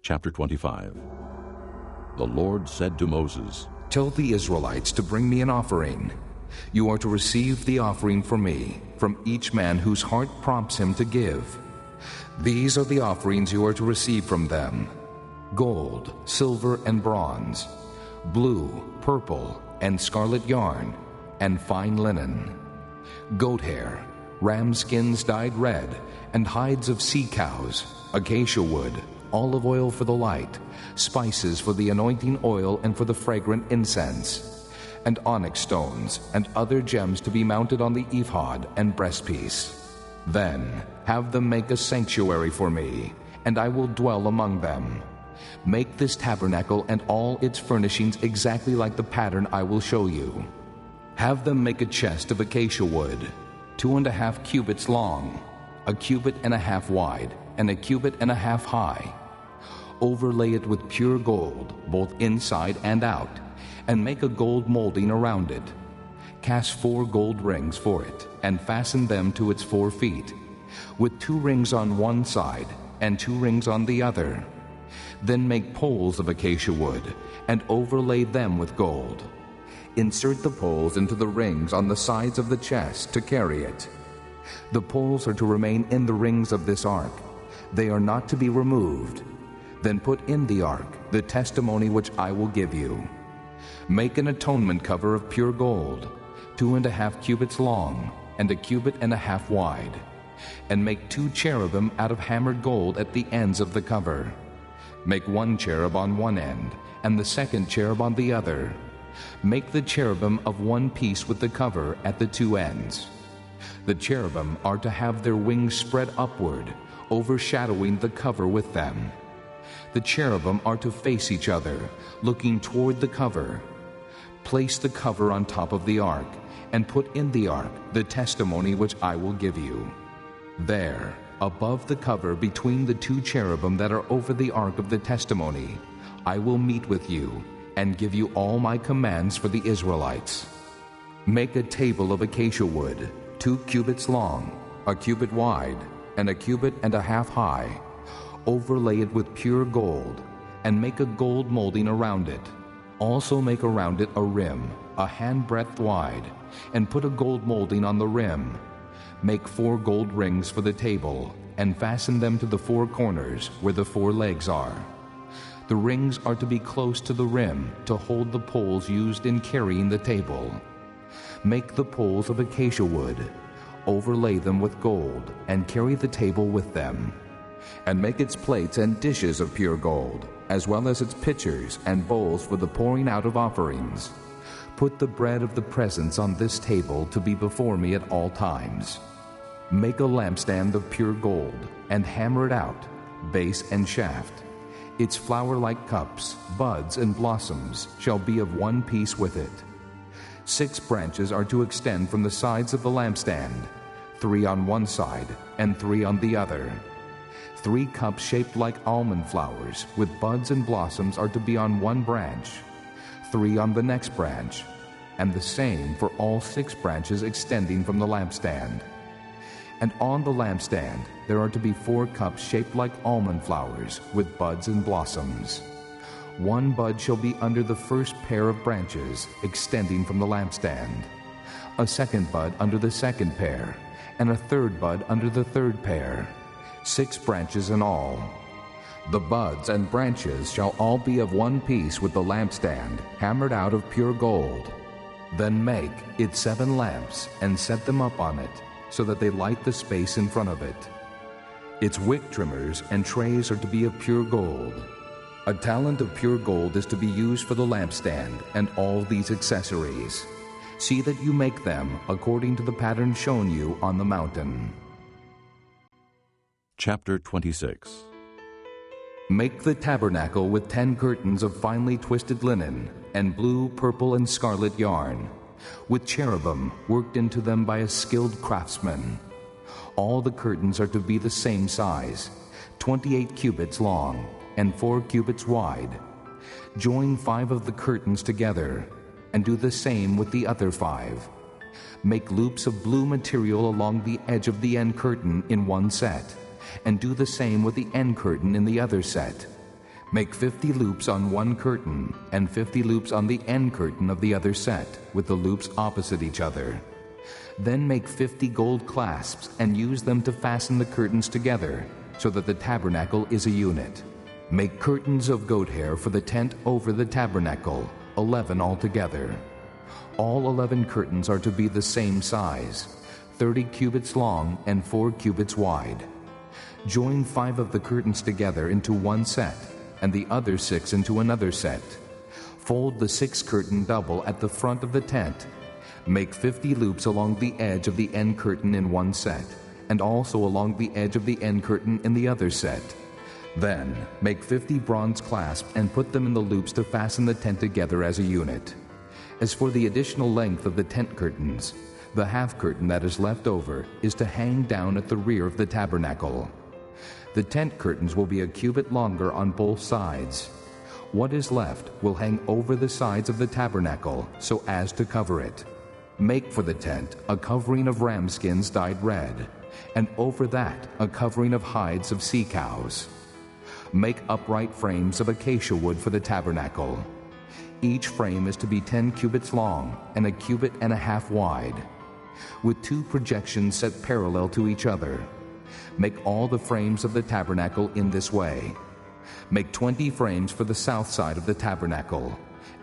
Chapter 25. The Lord said to Moses, Tell the Israelites to bring me an offering. You are to receive the offering for me, from each man whose heart prompts him to give. These are the offerings you are to receive from them: gold, silver, and bronze, blue, purple, and scarlet yarn, and fine linen, goat hair, ram skins dyed red, and hides of sea cows, acacia wood, olive oil for the light, spices for the anointing oil and for the fragrant incense, and onyx stones, and other gems to be mounted on the ephod and breastpiece. Then have them make a sanctuary for me, and I will dwell among them. Make this tabernacle and all its furnishings exactly like the pattern I will show you. Have them make a chest of acacia wood, 2.5 cubits long, 1.5 cubits wide, and 1.5 cubits high. Overlay it with pure gold, both inside and out, and make a gold molding around it. Cast 4 gold rings for it, and fasten them to its 4 feet, with 2 rings on one side and 2 rings on the other. Then make poles of acacia wood, and overlay them with gold. Insert the poles into the rings on the sides of the chest to carry it. The poles are to remain in the rings of this ark. They are not to be removed. Then put in the ark the testimony which I will give you. Make an atonement cover of pure gold, 2.5 cubits long, and 1.5 cubits wide, and make 2 cherubim out of hammered gold at the ends of the cover. Make 1 cherub on one end, and the second cherub on the other. Make the cherubim of one piece with the cover at the 2 ends. The cherubim are to have their wings spread upward, overshadowing the cover with them. The cherubim are to face each other, looking toward the cover. Place the cover on top of the ark, and put in the ark the testimony which I will give you. There, above the cover between the 2 cherubim that are over the ark of the testimony, I will meet with you and give you all my commands for the Israelites. Make a table of acacia wood, 2 cubits long, 1 cubit wide, and 1.5 cubits high. Overlay it with pure gold, and make a gold molding around it. Also make around it a rim, a handbreadth wide, and put a gold molding on the rim. Make 4 gold rings for the table, and fasten them to the 4 corners where the 4 legs are. The rings are to be close to the rim to hold the poles used in carrying the table. Make the poles of acacia wood, overlay them with gold, and carry the table with them. And make its plates and dishes of pure gold, as well as its pitchers and bowls for the pouring out of offerings. Put the bread of the presence on this table to be before me at all times. Make a lampstand of pure gold, and hammer it out, base and shaft. Its flower-like cups, buds, and blossoms shall be of one piece with it. 6 branches are to extend from the sides of the lampstand, 3 on one side and 3 on the other. 3 cups shaped like almond flowers with buds and blossoms are to be on one branch, 3 on the next branch, and the same for all 6 branches extending from the lampstand. And on the lampstand there are to be 4 cups shaped like almond flowers with buds and blossoms. 1 bud shall be under the first pair of branches extending from the lampstand, a 2nd bud under the 2nd pair, and a 3rd bud under the 3rd pair. 6 branches in all. The buds and branches shall all be of one piece with the lampstand, hammered out of pure gold. Then make it 7 lamps, and set them up on it, so that they light the space in front of it. Its wick trimmers and trays are to be of pure gold. A talent of pure gold is to be used for the lampstand and all these accessories. See that you make them according to the pattern shown you on the mountain. Chapter 26. Make the tabernacle with 10 curtains of finely twisted linen, and blue, purple, and scarlet yarn, with cherubim worked into them by a skilled craftsman. All the curtains are to be the same size, 28 cubits long, and 4 cubits wide. Join 5 of the curtains together, and do the same with the other 5. Make loops of blue material along the edge of the end curtain in one set, and do the same with the end curtain in the other set. Make 50 loops on one curtain, and 50 loops on the end curtain of the other set, with the loops opposite each other. Then make 50 gold clasps, and use them to fasten the curtains together, so that the tabernacle is a unit. Make curtains of goat hair for the tent over the tabernacle, 11 altogether. All 11 curtains are to be the same size, 30 cubits long and 4 cubits wide. Join 5 of the curtains together into one set, and the other 6 into another set. Fold the 6th curtain double at the front of the tent. Make 50 loops along the edge of the end curtain in one set, and also along the edge of the end curtain in the other set. Then make 50 bronze clasps and put them in the loops to fasten the tent together as a unit. As for the additional length of the tent curtains, the half curtain that is left over is to hang down at the rear of the tabernacle. The tent curtains will be a cubit longer on both sides. What is left will hang over the sides of the tabernacle so as to cover it. Make for the tent a covering of ram skins dyed red, and over that a covering of hides of sea cows. Make upright frames of acacia wood for the tabernacle. Each frame is to be 10 cubits long and a cubit and a half wide, with 2 projections set parallel to each other. Make all the frames of the tabernacle in this way. Make 20 frames for the south side of the tabernacle,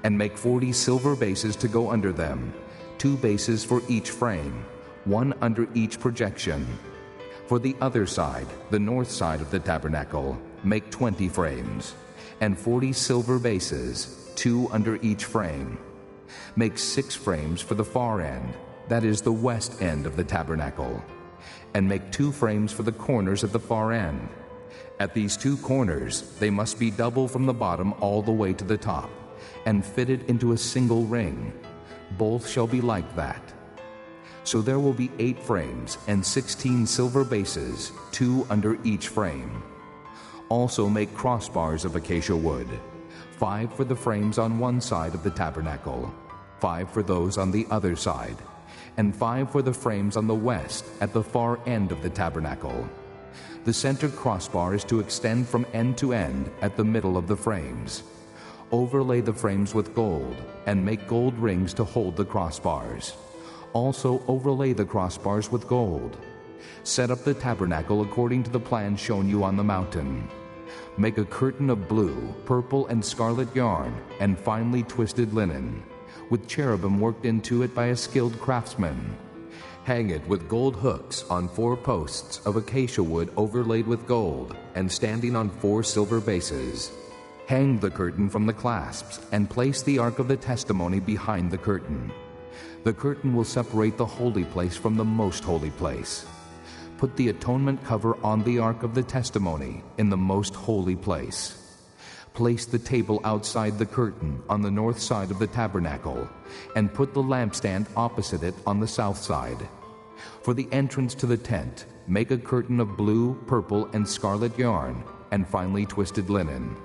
and make 40 silver bases to go under them, 2 bases for each frame, 1 under each projection. For the other side, the north side of the tabernacle, make 20 frames, and 40 silver bases, 2 under each frame. Make 6 frames for the far end, that is the west end of the tabernacle, and make 2 frames for the corners at the far end. At these 2 corners, they must be double from the bottom all the way to the top, and fitted into a single ring. Both shall be like that. So there will be 8 frames and 16 silver bases, 2 under each frame. Also make crossbars of acacia wood, 5 for the frames on one side of the tabernacle, 5 for those on the other side, and 5 for the frames on the west at the far end of the tabernacle. The center crossbar is to extend from end to end at the middle of the frames. Overlay the frames with gold, and make gold rings to hold the crossbars. Also overlay the crossbars with gold. Set up the tabernacle according to the plan shown you on the mountain. Make a curtain of blue, purple, and scarlet yarn, and finely twisted linen, with cherubim worked into it by a skilled craftsman. Hang it with gold hooks on 4 posts of acacia wood overlaid with gold, and standing on 4 silver bases. Hang the curtain from the clasps, and place the ark of the testimony behind the curtain. The curtain will separate the holy place from the most holy place. Put the atonement cover on the ark of the testimony in the most holy place. Place the table outside the curtain on the north side of the tabernacle, and put the lampstand opposite it on the south side. For the entrance to the tent, make a curtain of blue, purple, and scarlet yarn, and finely twisted linen.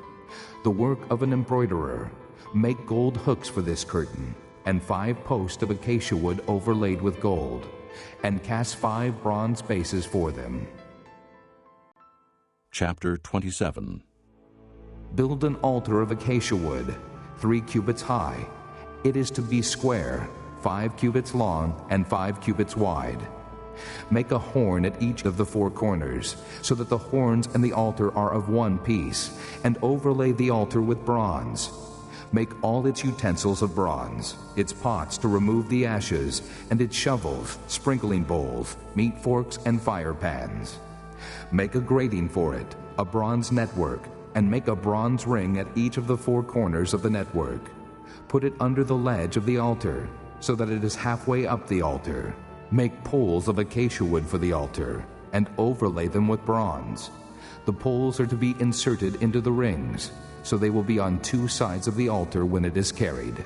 The work of an embroiderer. Make gold hooks for this curtain, and 5 posts of acacia wood overlaid with gold, and cast 5 bronze bases for them. Chapter 27. Build an altar of acacia wood, 3 cubits high. It is to be square, 5 cubits long and 5 cubits wide. Make a horn at each of the 4 corners, so that the horns and the altar are of one piece, and overlay the altar with bronze. Make all its utensils of bronze, its pots to remove the ashes, and its shovels, sprinkling bowls, meat forks, and fire pans. Make a grating for it, a bronze network, and make a bronze ring at each of the 4 corners of the network. Put it under the ledge of the altar, so that it is halfway up the altar. Make poles of acacia wood for the altar, and overlay them with bronze. The poles are to be inserted into the rings, so they will be on 2 sides of the altar when it is carried.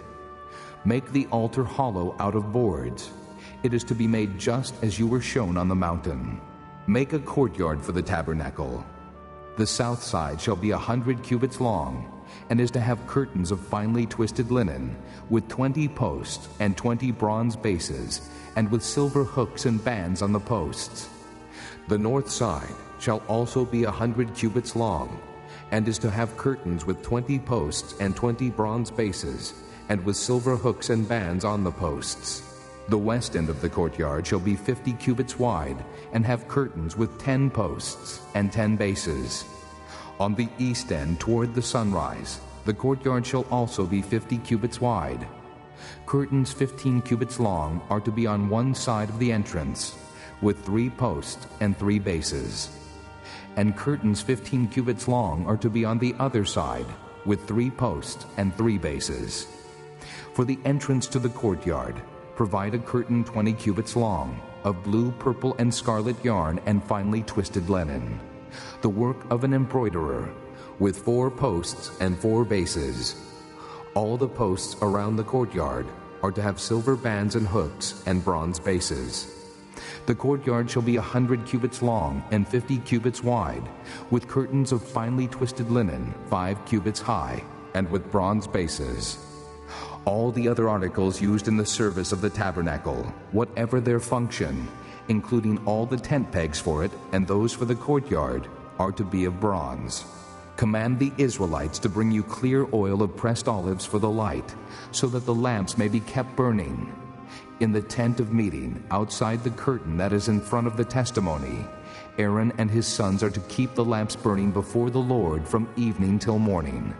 Make the altar hollow out of boards. It is to be made just as you were shown on the mountain. Make a courtyard for the tabernacle. The south side shall be 100 cubits long, and is to have curtains of finely twisted linen, with 20 posts and 20 bronze bases, and with silver hooks and bands on the posts. The north side shall also be 100 cubits long, and is to have curtains with 20 posts and 20 bronze bases, and with silver hooks and bands on the posts. The west end of the courtyard shall be 50 cubits wide, and have curtains with 10 posts and 10 bases. On the east end toward the sunrise, the courtyard shall also be 50 cubits wide. Curtains 15 cubits long are to be on one side of the entrance, with 3 posts and 3 bases. And curtains 15 cubits long are to be on the other side, with 3 posts and 3 bases. For the entrance to the courtyard, provide a curtain 20 cubits long, of blue, purple, and scarlet yarn and finely twisted linen, the work of an embroiderer, with 4 posts and 4 bases. All the posts around the courtyard are to have silver bands and hooks and bronze bases. The courtyard shall be 100 cubits long and 50 cubits wide, with curtains of finely twisted linen 5 cubits high, and with bronze bases. All the other articles used in the service of the tabernacle, whatever their function, including all the tent pegs for it and those for the courtyard, are to be of bronze. Command the Israelites to bring you clear oil of pressed olives for the light, so that the lamps may be kept burning. In the tent of meeting, outside the curtain that is in front of the testimony, Aaron and his sons are to keep the lamps burning before the Lord from evening till morning.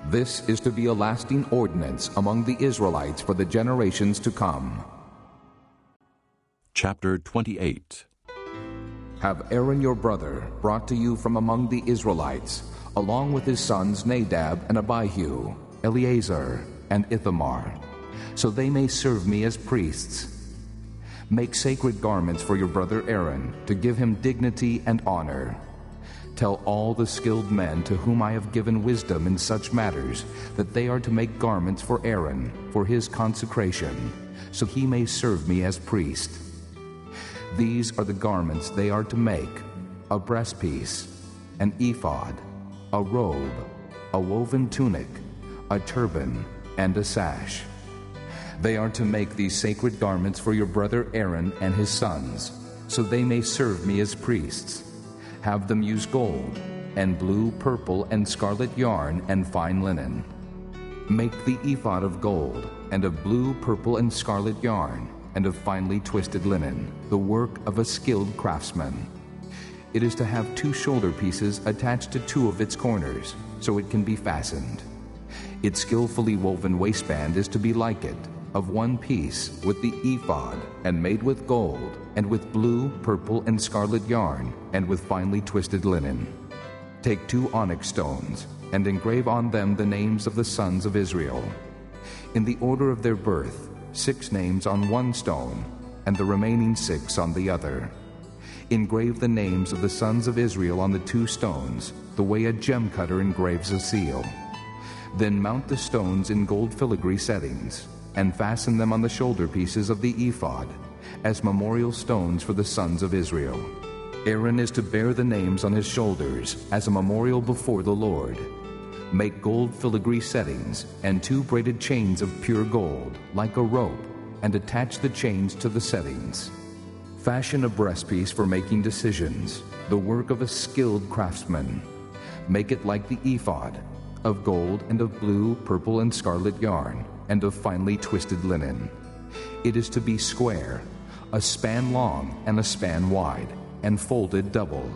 This is to be a lasting ordinance among the Israelites for the generations to come. Chapter 28. Have Aaron your brother brought to you from among the Israelites, along with his sons Nadab and Abihu, Eleazar and Ithamar, so they may serve me as priests. Make sacred garments for your brother Aaron, to give him dignity and honor. Tell all the skilled men to whom I have given wisdom in such matters that they are to make garments for Aaron, for his consecration, so he may serve me as priest. These are the garments they are to make: a breastpiece, an ephod, a robe, a woven tunic, a turban, and a sash. They are to make these sacred garments for your brother Aaron and his sons, so they may serve me as priests. Have them use gold, and blue, purple, and scarlet yarn, and fine linen. Make the ephod of gold, and of blue, purple, and scarlet yarn, and of finely twisted linen, the work of a skilled craftsman. It is to have 2 shoulder pieces attached to 2 of its corners, so it can be fastened. Its skillfully woven waistband is to be like it, of 1 piece with the ephod, and made with gold, and with blue, purple, and scarlet yarn, and with finely twisted linen. Take 2 onyx stones, and engrave on them the names of the sons of Israel. In the order of their birth, 6 names on 1 stone, and the remaining 6 on the other. Engrave the names of the sons of Israel on the 2 stones, the way a gem cutter engraves a seal. Then mount the stones in gold filigree settings, and fasten them on the shoulder pieces of the ephod, as memorial stones for the sons of Israel. Aaron is to bear the names on his shoulders as a memorial before the Lord. Make gold filigree settings and 2 braided chains of pure gold, like a rope, and attach the chains to the settings. Fashion a breastpiece for making decisions, the work of a skilled craftsman. Make it like the ephod, of gold and of blue, purple, and scarlet yarn, and of finely twisted linen. It is to be square, a span long and a span wide, and folded double.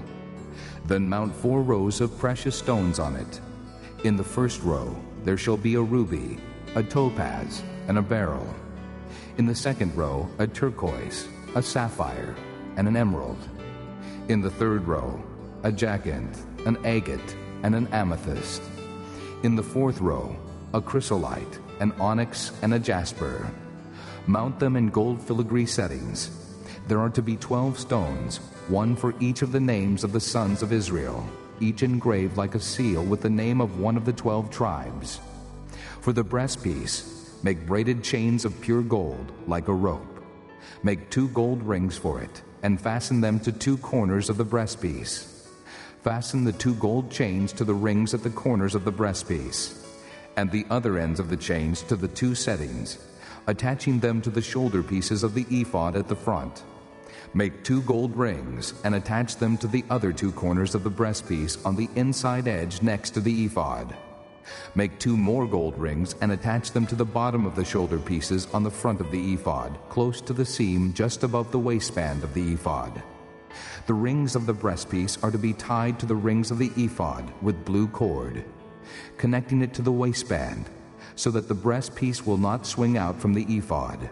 Then mount 4 rows of precious stones on it. In the first row there shall be a ruby, a topaz, and a beryl. In the second row a turquoise, a sapphire, and an emerald. In the third row a jacinth, an agate, and an amethyst. In the fourth row a chrysolite, an onyx, and a jasper. Mount them in gold filigree settings. There are to be 12 stones, 1 for each of the names of the sons of Israel, each engraved like a seal with the name of one of the 12 tribes. For the breastpiece, make braided chains of pure gold, like a rope. Make 2 gold rings for it, and fasten them to 2 corners of the breastpiece. Fasten the 2 gold chains to the rings at the corners of the breastpiece, and the other ends of the chains to the 2 settings, attaching them to the shoulder pieces of the ephod at the front. Make 2 gold rings and attach them to the other 2 corners of the breastpiece on the inside edge next to the ephod. Make 2 more gold rings and attach them to the bottom of the shoulder pieces on the front of the ephod, close to the seam just above the waistband of the ephod. The rings of the breastpiece are to be tied to the rings of the ephod with blue cord, connecting it to the waistband, so that the breastpiece will not swing out from the ephod.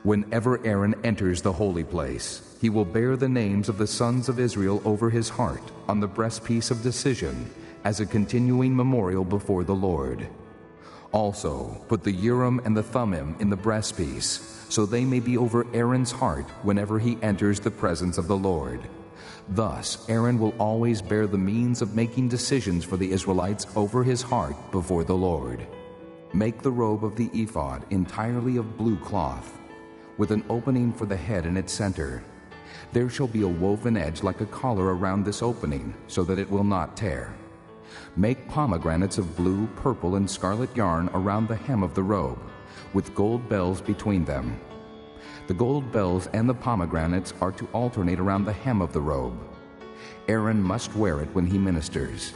Whenever Aaron enters the holy place, he will bear the names of the sons of Israel over his heart on the breastpiece of decision as a continuing memorial before the Lord. Also, put the Urim and the Thummim in the breastpiece, so they may be over Aaron's heart whenever he enters the presence of the Lord. Thus, Aaron will always bear the means of making decisions for the Israelites over his heart before the Lord. Make the robe of the ephod entirely of blue cloth, with an opening for the head in its center. There shall be a woven edge like a collar around this opening, so that it will not tear. Make pomegranates of blue, purple, and scarlet yarn around the hem of the robe, with gold bells between them. The gold bells and the pomegranates are to alternate around the hem of the robe. Aaron must wear it when he ministers.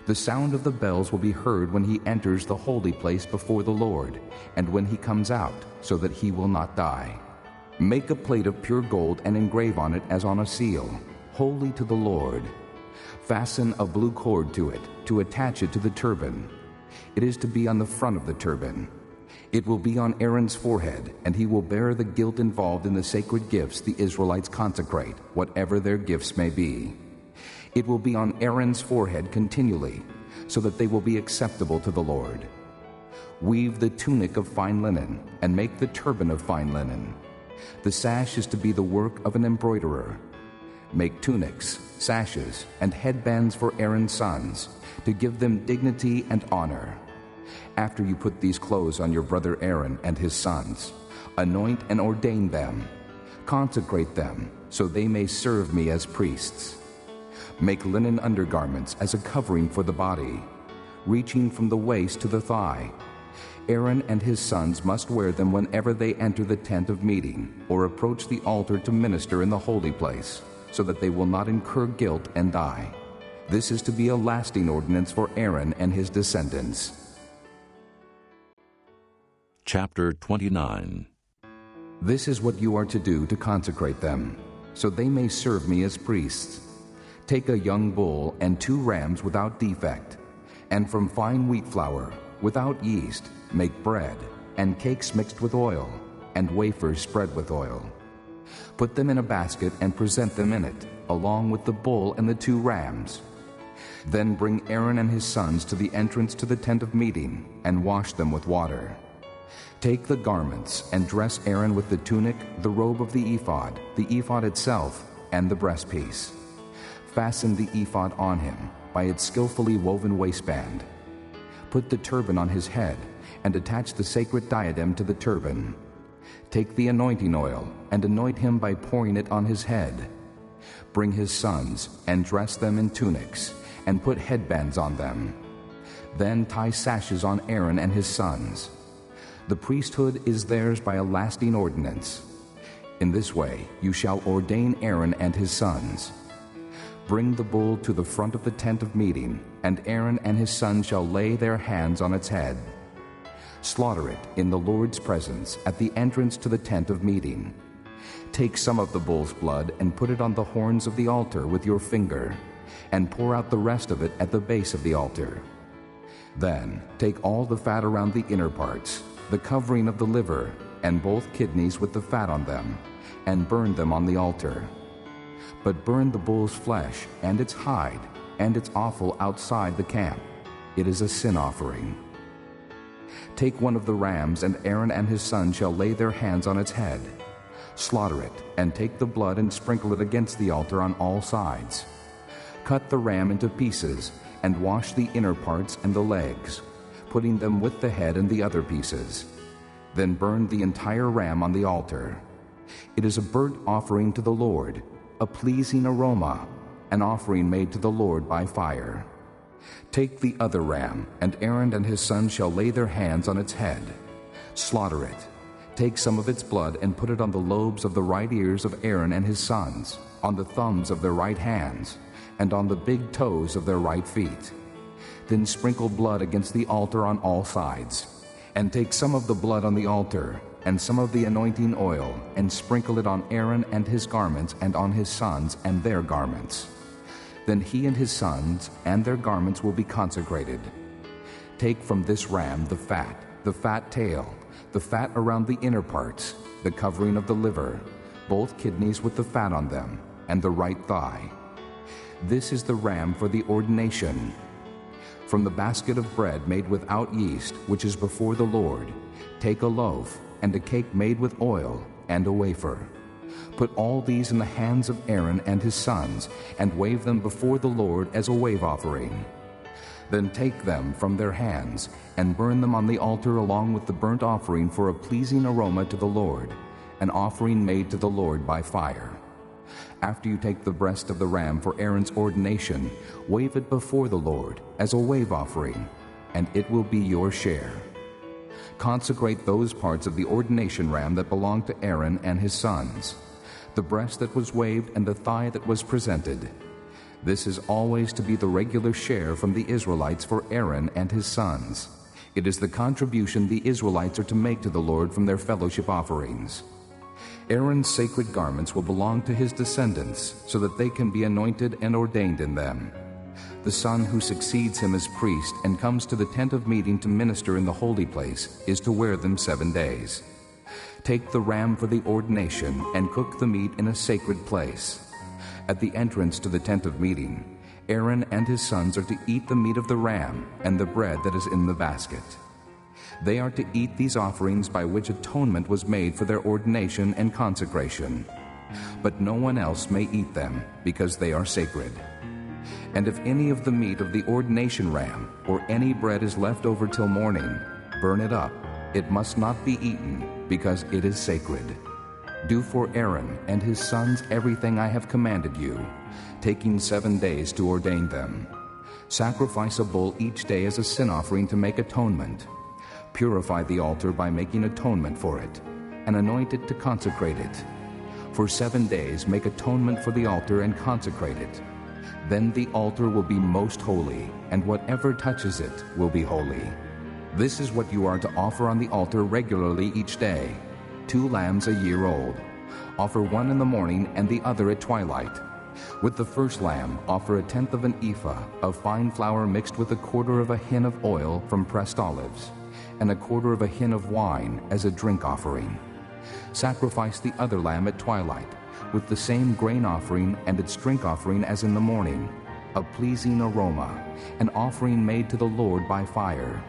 The sound of the bells will be heard when he enters the holy place before the Lord, and when he comes out, so that he will not die. Make a plate of pure gold and engrave on it as on a seal, holy to the Lord. Fasten a blue cord to it, to attach it to the turban. It is to be on the front of the turban. It will be on Aaron's forehead, and he will bear the guilt involved in the sacred gifts the Israelites consecrate, whatever their gifts may be. It will be on Aaron's forehead continually, so that they will be acceptable to the Lord. Weave the tunic of fine linen, and make the turban of fine linen. The sash is to be the work of an embroiderer. Make tunics, sashes, and headbands for Aaron's sons, to give them dignity and honor. After you put these clothes on your brother Aaron and his sons, anoint and ordain them. Consecrate them, so they may serve me as priests. Make linen undergarments as a covering for the body, reaching from the waist to the thigh. Aaron and his sons must wear them whenever they enter the tent of meeting or approach the altar to minister in the holy place, so that they will not incur guilt and die. This is to be a lasting ordinance for Aaron and his descendants. Chapter 29. This is what you are to do to consecrate them, so they may serve me as priests. Take a young bull and 2 rams without defect, and from fine wheat flour, without yeast, make bread, and cakes mixed with oil, and wafers spread with oil. Put them in a basket and present them in it, along with the bull and the 2 rams. Then bring Aaron and his sons to the entrance to the tent of meeting, and wash them with water. Take the garments and dress Aaron with the tunic, the robe of the ephod itself, and the breastpiece. Fasten the ephod on him by its skillfully woven waistband. Put the turban on his head and attach the sacred diadem to the turban. Take the anointing oil and anoint him by pouring it on his head. Bring his sons and dress them in tunics and put headbands on them. Then tie sashes on Aaron and his sons. The priesthood is theirs by a lasting ordinance. In this way you shall ordain Aaron and his sons. Bring the bull to the front of the tent of meeting, and Aaron and his sons shall lay their hands on its head. Slaughter it in the Lord's presence at the entrance to the tent of meeting. Take some of the bull's blood and put it on the horns of the altar with your finger, and pour out the rest of it at the base of the altar. Then take all the fat around the inner parts, the covering of the liver, and both kidneys with the fat on them, and burn them on the altar. But burn the bull's flesh and its hide and its offal outside the camp. It is a sin offering. Take one of the rams, and Aaron and his sons shall lay their hands on its head. Slaughter it, and take the blood and sprinkle it against the altar on all sides. Cut the ram into pieces, and wash the inner parts and the legs, putting them with the head and the other pieces. Then burn the entire ram on the altar. It is a burnt offering to the Lord, a pleasing aroma, an offering made to the Lord by fire. Take the other ram, and Aaron and his sons shall lay their hands on its head. Slaughter it. Take some of its blood and put it on the lobes of the right ears of Aaron and his sons, on the thumbs of their right hands, and on the big toes of their right feet. Then sprinkle blood against the altar on all sides. And take some of the blood on the altar, and some of the anointing oil, and sprinkle it on Aaron and his garments, and on his sons and their garments. Then he and his sons and their garments will be consecrated. Take from this ram the fat tail, the fat around the inner parts, the covering of the liver, both kidneys with the fat on them, and the right thigh. This is the ram for the ordination. From the basket of bread made without yeast, which is before the Lord, take a loaf, and a cake made with oil, and a wafer. Put all these in the hands of Aaron and his sons, and wave them before the Lord as a wave offering. Then take them from their hands, and burn them on the altar along with the burnt offering for a pleasing aroma to the Lord, an offering made to the Lord by fire. After you take the breast of the ram for Aaron's ordination, wave it before the Lord as a wave offering, and it will be your share. Consecrate those parts of the ordination ram that belong to Aaron and his sons, the breast that was waved and the thigh that was presented. This is always to be the regular share from the Israelites for Aaron and his sons. It is the contribution the Israelites are to make to the Lord from their fellowship offerings. Aaron's sacred garments will belong to his descendants, so that they can be anointed and ordained in them. The son who succeeds him as priest and comes to the tent of meeting to minister in the holy place is to wear them 7 days. Take the ram for the ordination and cook the meat in a sacred place. At the entrance to the tent of meeting, Aaron and his sons are to eat the meat of the ram and the bread that is in the basket. They are to eat these offerings by which atonement was made for their ordination and consecration. But no one else may eat them, because they are sacred. And if any of the meat of the ordination ram or any bread is left over till morning, burn it up. It must not be eaten, because it is sacred. Do for Aaron and his sons everything I have commanded you, taking 7 days to ordain them. Sacrifice a bull each day as a sin offering to make atonement. Purify the altar by making atonement for it, and anoint it to consecrate it. For 7 days make atonement for the altar and consecrate it. Then the altar will be most holy, and whatever touches it will be holy. This is what you are to offer on the altar regularly each day: 2 lambs a year old. Offer one in the morning and the other at twilight. With the first lamb, offer 1/10 of an ephah of fine flour mixed with 1/4 of a hin of oil from pressed olives, and 1/4 of a hin of wine as a drink offering. Sacrifice the other lamb at twilight, with the same grain offering and its drink offering as in the morning, a pleasing aroma, an offering made to the Lord by fire.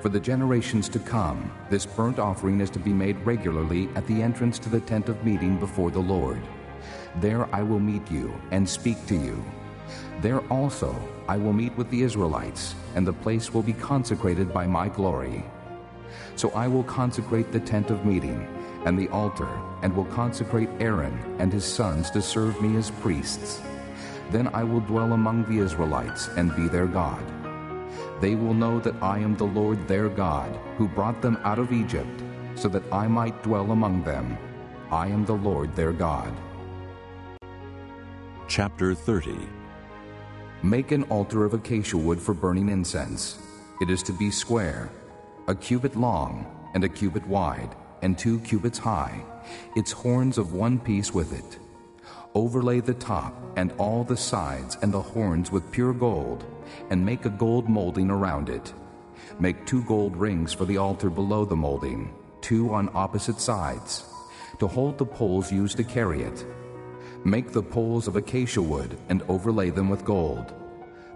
For the generations to come, this burnt offering is to be made regularly at the entrance to the tent of meeting before the Lord. There I will meet you and speak to you. There also I will meet with the Israelites, and the place will be consecrated by my glory. So I will consecrate the tent of meeting and the altar, and will consecrate Aaron and his sons to serve me as priests. Then I will dwell among the Israelites and be their God. They will know that I am the Lord their God, who brought them out of Egypt, so that I might dwell among them. I am the Lord their God. Chapter 30. Make an altar of acacia wood for burning incense. It is to be square, 1 cubit long and 1 cubit wide, and 2 cubits high, its horns of 1 piece with it. Overlay the top and all the sides and the horns with pure gold, and make a gold molding around it. Make 2 gold rings for the altar below the molding, 2 on opposite sides, to hold the poles used to carry it. Make the poles of acacia wood and overlay them with gold.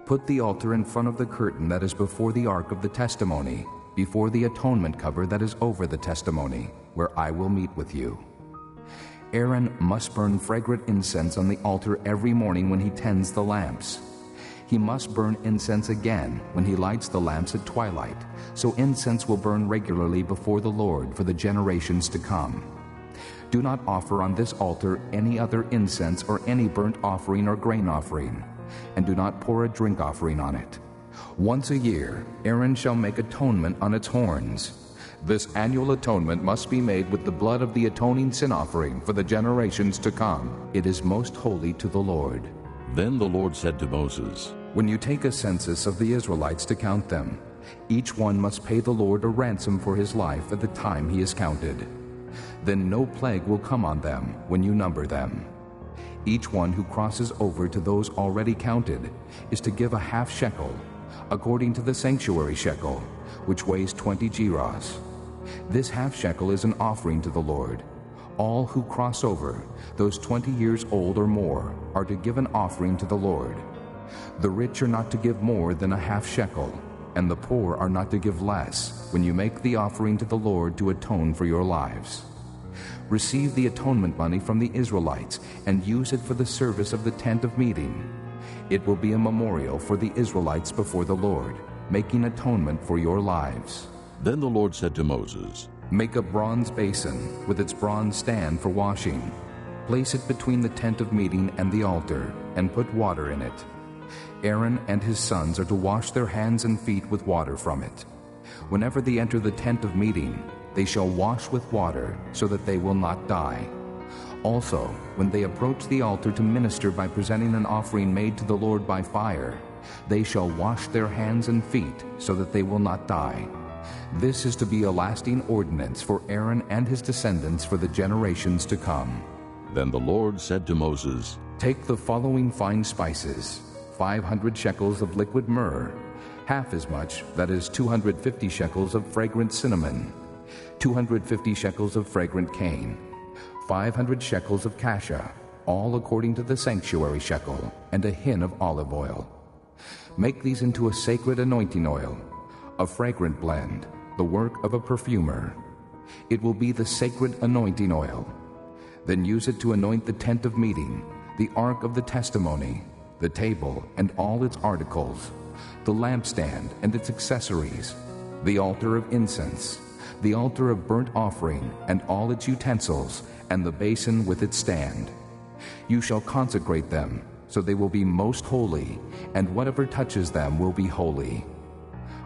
Put the altar in front of the curtain that is before the ark of the testimony, before the atonement cover that is over the testimony, where I will meet with you. Aaron must burn fragrant incense on the altar every morning when he tends the lamps. He must burn incense again when he lights the lamps at twilight, so incense will burn regularly before the Lord for the generations to come. Do not offer on this altar any other incense or any burnt offering or grain offering, and do not pour a drink offering on it. Once a year, Aaron shall make atonement on its horns. This annual atonement must be made with the blood of the atoning sin offering for the generations to come. It is most holy to the Lord. Then the Lord said to Moses, When you take a census of the Israelites to count them, each one must pay the Lord a ransom for his life at the time he is counted. Then no plague will come on them when you number them. Each one who crosses over to those already counted is to give a half shekel, according to the sanctuary shekel, which weighs 20 gerahs. This half shekel is an offering to the Lord. All who cross over, those 20 years old or more, are to give an offering to the Lord. The rich are not to give more than a half shekel, and the poor are not to give less when you make the offering to the Lord to atone for your lives. Receive the atonement money from the Israelites and use it for the service of the tent of meeting. It will be a memorial for the Israelites before the Lord, making atonement for your lives. Then the Lord said to Moses, Make a bronze basin with its bronze stand for washing. Place it between the tent of meeting and the altar, and put water in it. Aaron and his sons are to wash their hands and feet with water from it. Whenever they enter the tent of meeting, they shall wash with water, so that they will not die. Also, when they approach the altar to minister by presenting an offering made to the Lord by fire, they shall wash their hands and feet, so that they will not die. This is to be a lasting ordinance for Aaron and his descendants for the generations to come. Then the Lord said to Moses, Take the following fine spices, 500 shekels of liquid myrrh, half as much, that is 250 shekels of fragrant cinnamon, 250 shekels of fragrant cane, 500 shekels of cassia, all according to the sanctuary shekel, and a hin of olive oil. Make these into a sacred anointing oil, a fragrant blend, the work of a perfumer. It will be the sacred anointing oil. Then use it to anoint the tent of meeting, the ark of the testimony, the table and all its articles, the lampstand and its accessories, the altar of incense, the altar of burnt offering and all its utensils, and the basin with its stand. You shall consecrate them, so they will be most holy, and whatever touches them will be holy.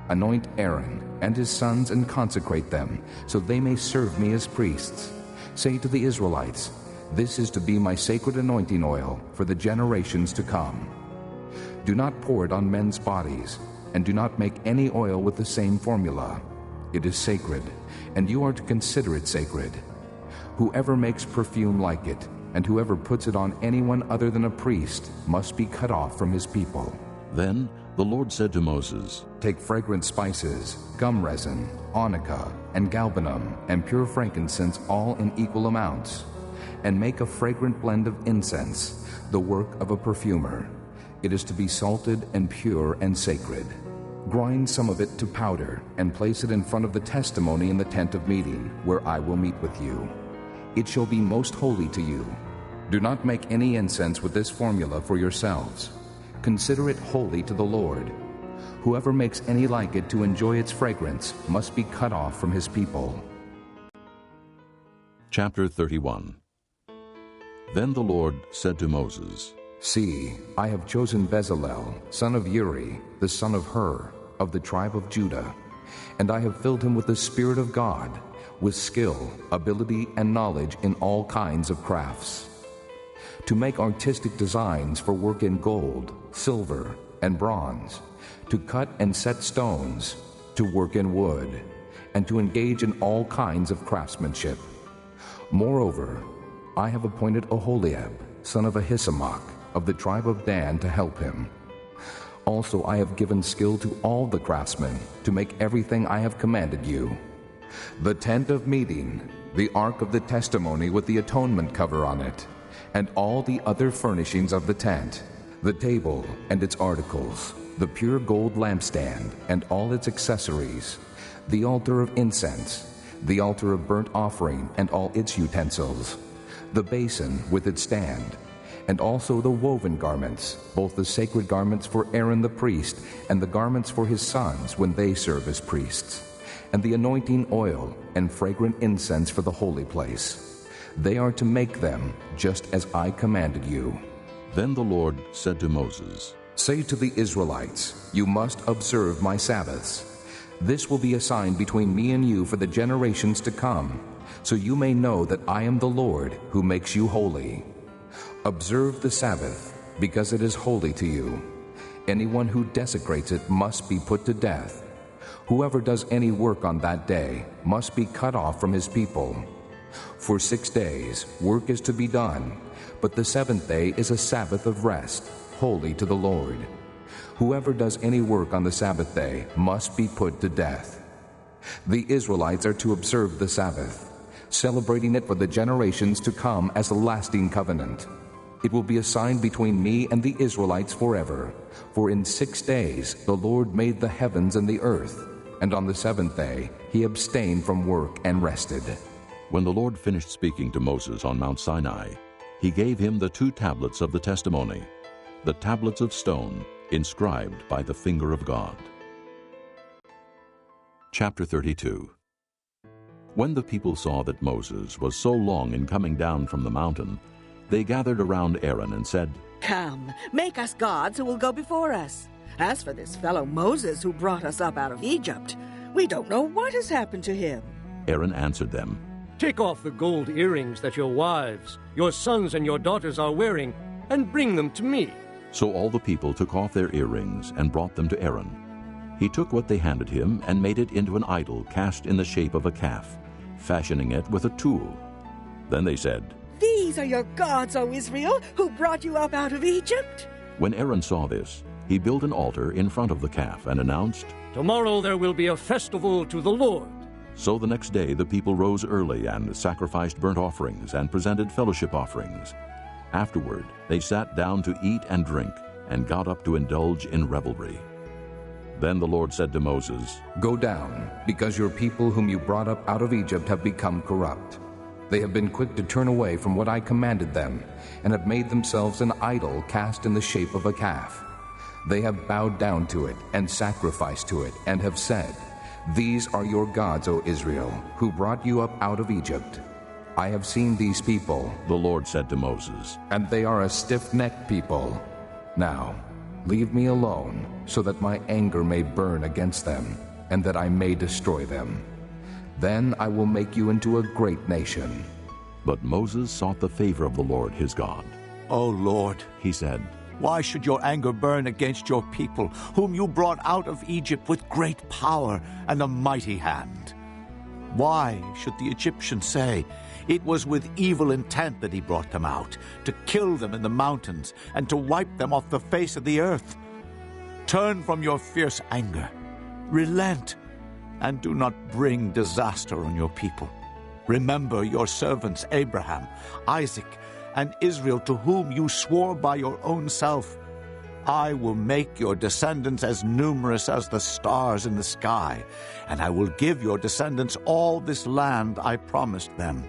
Anoint Aaron and his sons and consecrate them, so they may serve me as priests. Say to the Israelites, This is to be my sacred anointing oil for the generations to come. Do not pour it on men's bodies, and do not make any oil with the same formula. It is sacred, and you are to consider it sacred. Whoever makes perfume like it, and whoever puts it on anyone other than a priest, must be cut off from his people. Then the Lord said to Moses, Take fragrant spices, gum resin, onycha, and galbanum, and pure frankincense, all in equal amounts, and make a fragrant blend of incense, the work of a perfumer. It is to be salted and pure and sacred. Grind some of it to powder, and place it in front of the testimony in the tent of meeting, where I will meet with you. It shall be most holy to you. Do not make any incense with this formula for yourselves. Consider it holy to the Lord. Whoever makes any like it to enjoy its fragrance must be cut off from his people. Chapter 31. Then the Lord said to Moses, See, I have chosen Bezalel, son of Uri, the son of Hur, of the tribe of Judah, and I have filled him with the Spirit of God, with skill, ability, and knowledge in all kinds of crafts, to make artistic designs for work in gold, silver, and bronze, to cut and set stones, to work in wood, and to engage in all kinds of craftsmanship. Moreover, I have appointed Oholiab, son of Ahisamach, of the tribe of Dan, to help him. Also I have given skill to all the craftsmen to make everything I have commanded you: the tent of meeting, the ark of the testimony with the atonement cover on it, and all the other furnishings of the tent, the table and its articles, the pure gold lampstand and all its accessories, the altar of incense, the altar of burnt offering and all its utensils, the basin with its stand, and also the woven garments, both the sacred garments for Aaron the priest and the garments for his sons when they serve as priests, and the anointing oil and fragrant incense for the holy place. They are to make them just as I commanded you. Then the Lord said to Moses, Say to the Israelites, You must observe my Sabbaths. This will be a sign between me and you for the generations to come, so you may know that I am the Lord who makes you holy. Observe the Sabbath, because it is holy to you. Anyone who desecrates it must be put to death. Whoever does any work on that day must be cut off from his people. For 6 days work is to be done, but the seventh day is a Sabbath of rest, holy to the Lord. Whoever does any work on the Sabbath day must be put to death. The Israelites are to observe the Sabbath, celebrating it for the generations to come as a lasting covenant. It will be a sign between me and the Israelites forever, for in 6 days the Lord made the heavens and the earth, and on the seventh day he abstained from work and rested. When the Lord finished speaking to Moses on Mount Sinai, he gave him the 2 tablets of the testimony, the tablets of stone, inscribed by the finger of God. Chapter 32. When the people saw that Moses was so long in coming down from the mountain, they gathered around Aaron and said, "Come, make us gods who will go before us. As for this fellow Moses who brought us up out of Egypt, we don't know what has happened to him." Aaron answered them, "Take off the gold earrings that your wives, your sons, and your daughters are wearing, and bring them to me." So all the people took off their earrings and brought them to Aaron. He took what they handed him and made it into an idol cast in the shape of a calf, fashioning it with a tool. Then they said, "These are your gods, O Israel, who brought you up out of Egypt." When Aaron saw this, he built an altar in front of the calf and announced, "Tomorrow there will be a festival to the Lord." So the next day the people rose early and sacrificed burnt offerings and presented fellowship offerings. Afterward they sat down to eat and drink and got up to indulge in revelry. Then the Lord said to Moses, Go down, because your people whom you brought up out of Egypt have become corrupt. They have been quick to turn away from what I commanded them, and have made themselves an idol cast in the shape of a calf. They have bowed down to it and sacrificed to it, and have said, These are your gods, O Israel, who brought you up out of Egypt. I have seen these people, the Lord said to Moses, and they are a stiff-necked people. Now, leave me alone, so that my anger may burn against them, and that I may destroy them. Then I will make you into a great nation. But Moses sought the favor of the Lord his God. O Lord, He said, why should your anger burn against your people, whom you brought out of Egypt with great power and a mighty hand? Why should the Egyptians say, it was with evil intent that he brought them out, to kill them in the mountains and to wipe them off the face of the earth? Turn from your fierce anger, relent, and do not bring disaster on your people. Remember your servants Abraham, Isaac, and Israel, to whom you swore by your own self. I will make your descendants as numerous as the stars in the sky, and I will give your descendants all this land I promised them,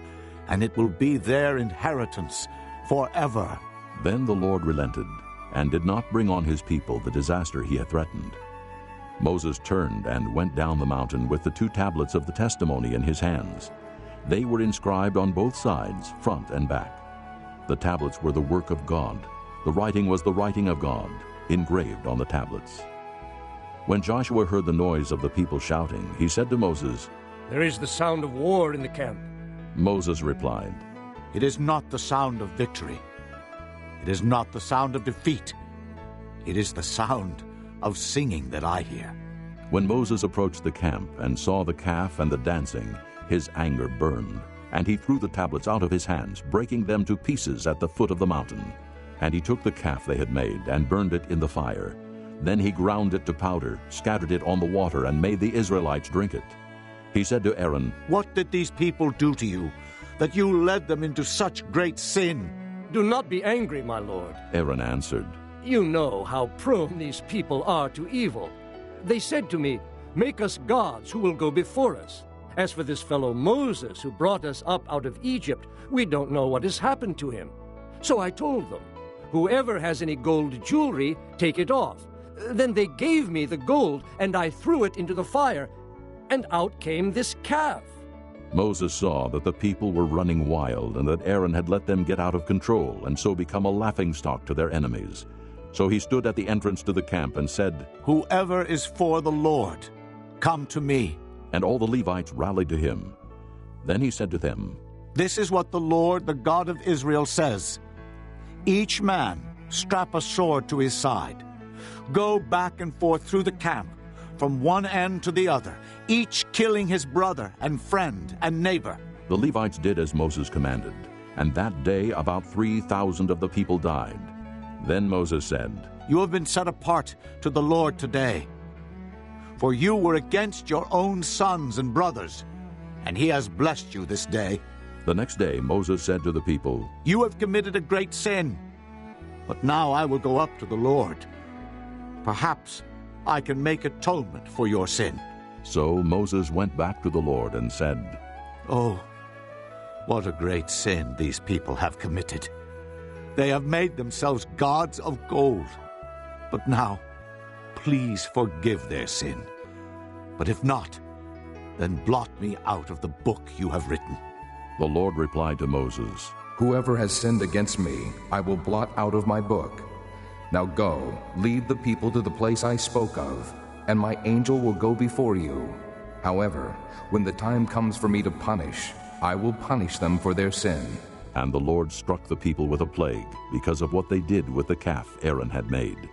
and it will be their inheritance forever. Then the Lord relented, and did not bring on his people the disaster he had threatened. Moses turned and went down the mountain with the 2 tablets of the testimony in his hands. They were inscribed on both sides, front and back. The tablets were the work of God. The writing was the writing of God, engraved on the tablets. When Joshua heard the noise of the people shouting, he said to Moses, "There is the sound of war in the camp." Moses replied, It is not the sound of victory. It is not the sound of defeat. It is the sound of singing that I hear. When Moses approached the camp and saw the calf and the dancing, his anger burned, and he threw the tablets out of his hands, breaking them to pieces at the foot of the mountain. And he took the calf they had made and burned it in the fire. Then he ground it to powder, scattered it on the water, and made the Israelites drink it. He said to Aaron, What did these people do to you, that you led them into such great sin? "Do not be angry, my lord. Aaron answered, You know how prone these people are to evil. They said to me, Make us gods who will go before us. As for this fellow Moses who brought us up out of Egypt, we don't know what has happened to him. So I told them, Whoever has any gold jewelry, take it off. Then they gave me the gold, and I threw it into the fire, and out came this calf." Moses saw that the people were running wild, and that Aaron had let them get out of control, and so become a laughingstock to their enemies. So he stood at the entrance to the camp and said, Whoever is for the Lord, come to me." And all the Levites rallied to him. Then he said to them, "This is what the Lord, the God of Israel, says. Each man strap a sword to his side. Go back and forth through the camp, from one end to the other, each killing his brother and friend and neighbor." The Levites did as Moses commanded, and that day about 3,000 of the people died. Then Moses said, "You have been set apart to the Lord today. For you were against your own sons and brothers, and he has blessed you this day." The next day Moses said to the people, "You have committed a great sin, but now I will go up to the Lord. Perhaps I can make atonement for your sin." So Moses went back to the Lord and said, "Oh, what a great sin these people have committed. They have made themselves gods of gold. But now, please forgive their sin. But if not, then blot me out of the book you have written." The Lord replied to Moses, "Whoever has sinned against me, I will blot out of my book. Now go, lead the people to the place I spoke of, and my angel will go before you. However, when the time comes for me to punish, I will punish them for their sin." And the Lord struck the people with a plague because of what they did with the calf Aaron had made.